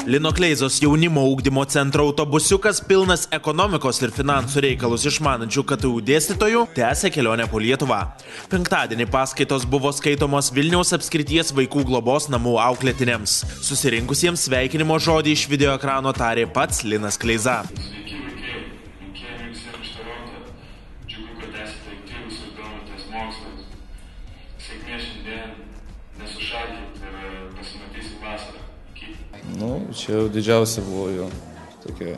Lino Kleizos jaunimo ugdymo centro autobusiukas pilnas ekonomikos ir finansų reikalus išmanančių KTU dėstytojų tęsia kelionę po Lietuvą. Penktadienį paskaitos buvo skaitomos Vilniaus apskrities vaikų globos namų auklėtiniams. Susirinkusiems sveikinimo žodį iš video ekrano tarė pats Linas Kleiza. Čia jau didžiausia buvo jo tokia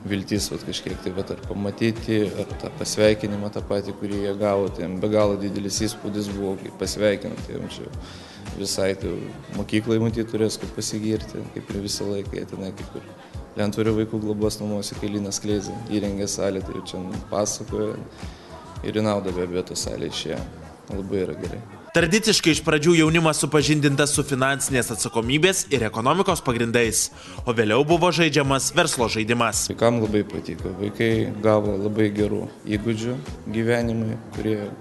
viltis kažkiek tai, bet ar pamatyti, ar tą pasveikinimą tą patį, kurį jie gavo, tai be galo didelis įspūdis buvo, kai pasveikinant, tai čia visai tai mokyklai matyti turės, kaip pasigirti, kaip ir visą laiką, jie tenai kaip ir Lentvario vaikų globos namuose, kai Linas Kleiza įrengė salę, tai čia pasakoja ir į naudą be abejo tą salę išėjo, labai yra gerai. Tradiciškai iš pradžių jaunimas supažindintas su finansinės atsakomybės ir ekonomikos pagrindais, o vėliau buvo žaidžiamas verslo žaidimas. Vaikams labai patiko, vaikai gavo labai gerų įgūdžių gyvenimui,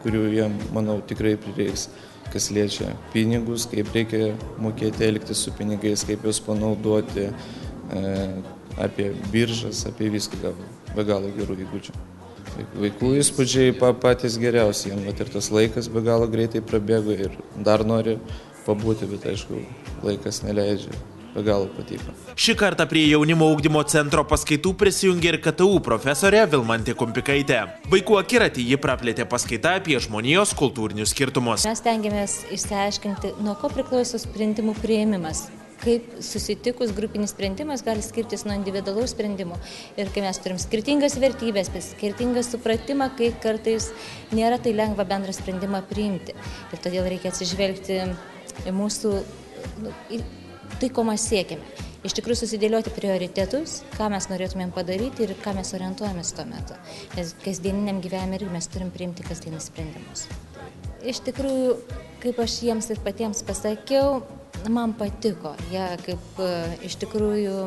kurių jiem, manau, tikrai prireiks, kas liečia pinigus, kaip reikia mokėti elgtis su pinigais, kaip juos panaudoti, apie biržas, apie viską gavo, be galo gerų įgūdžių. Vaikų įspūdžiai patys geriausi, jiems ir tas laikas be galo greitai prabėgo ir dar nori pabūti, bet aišku, laikas neleidžia, be galo patiko. Šį kartą prie jaunimo ugdymo centro paskaitų prisijungė ir KTU profesorė Vilmantė Kumpikaitė. Vaikų akiratį ji praplėtė paskaitą apie žmonijos kultūrinius skirtumus. Mes stengiamės išsiaiškinti, nuo ko priklauso sprendimų priėmimas. Kaip susitikus grupinis sprendimas gali skirtis nuo individualaus sprendimo. Ir kai mes turim skirtingas vertybės, skirtingą supratimą, kai kartais nėra tai lengva bendrą sprendimą priimti. Ir todėl reikia atsižvelgti į mūsų, tai, ko mes siekiame. Iš tikrųjų susidėlioti prioritetus, ką mes norėtumėm padaryti ir ką mes orientuojamės tuo metu. Nes kasdieniniam gyvenime irgi mes turim priimti kasdienius sprendimus. Iš tikrųjų, kaip aš jiems ir patiems pasakiau, man patiko, iš tikrųjų,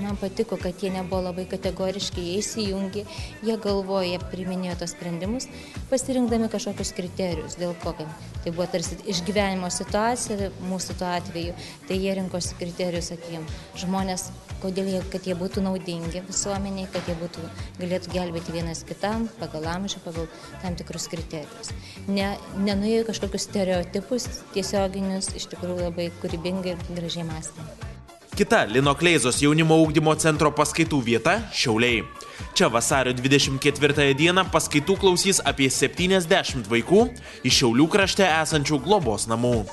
man patiko, kad jie nebuvo labai kategoriški, jie įsijungė, jie galvoja, jie priiminėjo tos sprendimus, pasirinkdami kažkokius kriterijus, dėl ko, tai buvo tarsi išgyvenimo situacija, mūsų tuo atveju, tai jie rinkosi kriterijus atėjom. Žmonės, kad jie būtų naudingi visuomeniai, kad jie galėtų gelbėti vienas kitam, pagal amžių, pagal tam tikrus kriterijus. Nenuėjo kažkokius stereotipus tiesioginius, iš tikrųjų labai kūrybingai ir gražiai mąstė. Kita Lino Kleizos jaunimo ugdymo centro paskaitų vieta – Šiauliai. Čia vasario 24 dieną paskaitų klausys apie 70 vaikų iš Šiaulių krašte esančių globos namų.